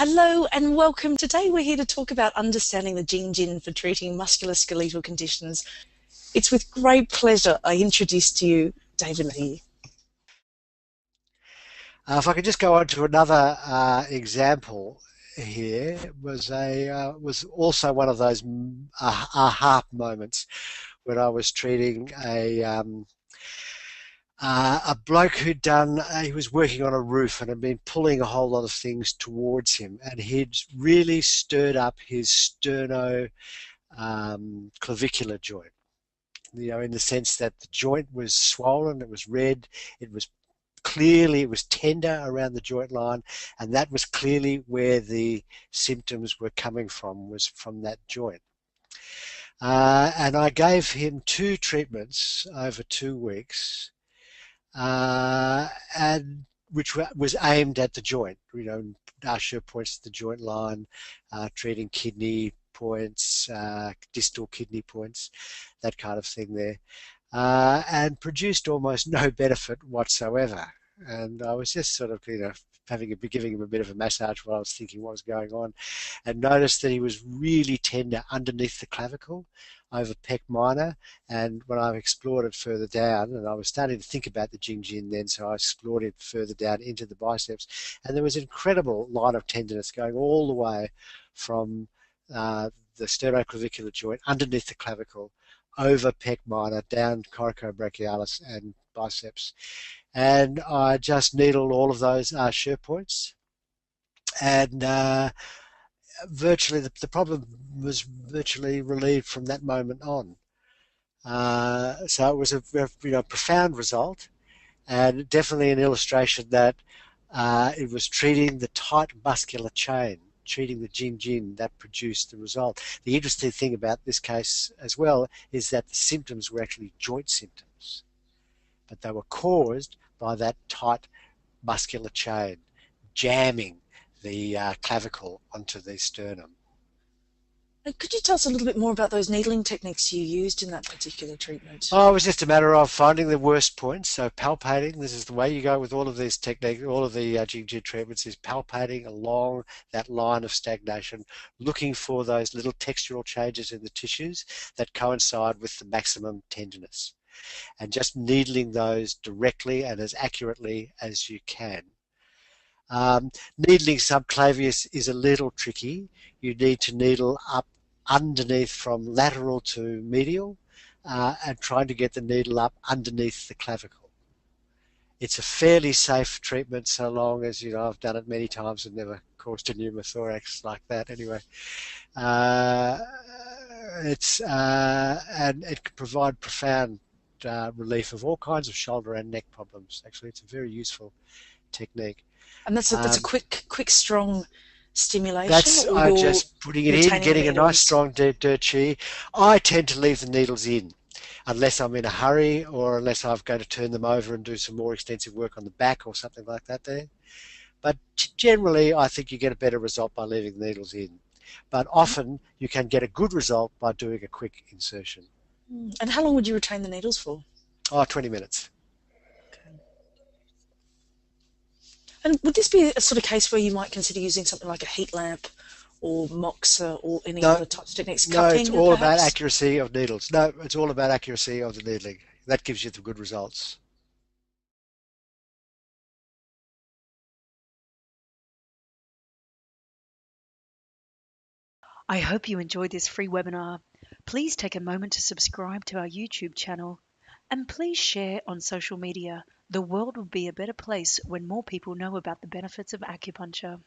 Hello and welcome. Today we're here to talk about understanding the Jing for treating musculoskeletal conditions. It's with great pleasure I introduce to you David Legge. If I could just go on to another example here, was also one of those aha moments when I was treating a bloke he was working on a roof and had been pulling a whole lot of things towards him, and he'd really stirred up his clavicular joint. In the sense that the joint was swollen, it was red, it was it was tender around the joint line, and that was clearly where the symptoms were coming from, was from that joint. And I gave him two treatments over 2 weeks, and which was aimed at the joint, Usher points to the joint line, treating kidney points, distal kidney points, that kind of thing there, and produced almost no benefit whatsoever. And I was just sort of, giving him a bit of a massage while I was thinking what was going on, and noticed that he was really tender underneath the clavicle, over pec minor. And when I explored it further down, and I was starting to think about the Jing then, so I explored it further down into the biceps, and there was an incredible line of tenderness going all the way from the sternoclavicular joint underneath the clavicle, over pec minor, down coracobrachialis and biceps. And I just needled all of those shear points, and virtually the problem was virtually relieved from that moment on. So it was a profound result, and definitely an illustration that it was treating the tight muscular chain, treating the Jing that produced the result. The interesting thing about this case as well is that the symptoms were actually joint symptoms, but they were caused by that tight muscular chain jamming the clavicle onto the sternum. Could you tell us a little bit more about those needling techniques you used in that particular treatment? Oh, it was just a matter of finding the worst points. So palpating, this is the way you go with all of these techniques, all of the Jing treatments, is palpating along that line of stagnation, looking for those little textural changes in the tissues that coincide with the maximum tenderness, and just needling those directly and as accurately as you can. Needling subclavius is a little tricky. You need to needle up underneath from lateral to medial, and trying to get the needle up underneath the clavicle. It's a fairly safe treatment, so long as, I've done it many times and never caused a pneumothorax like that anyway. And it can provide profound relief of all kinds of shoulder and neck problems. Actually, it's a very useful technique. And that's a quick, strong stimulation, That's or you're just putting it in, retaining the getting a nice needles? strong dirt shear. I tend to leave the needles in unless I'm in a hurry, or unless I'm going to turn them over and do some more extensive work on the back or something like that there. But generally, I think you get a better result by leaving the needles in. But often you can get a good result by doing a quick insertion. And how long would you retain the needles for? Oh, 20 minutes. Okay. And would this be a sort of case where you might consider using something like a heat lamp or moxa or any No, other types of techniques? no, it's Cupping, all about perhaps? accuracy of needles. No, it's all about accuracy of the needling. That gives you the good results. I hope you enjoyed this free webinar. Please take a moment to subscribe to our YouTube channel and please share on social media. The world will be a better place when more people know about the benefits of acupuncture.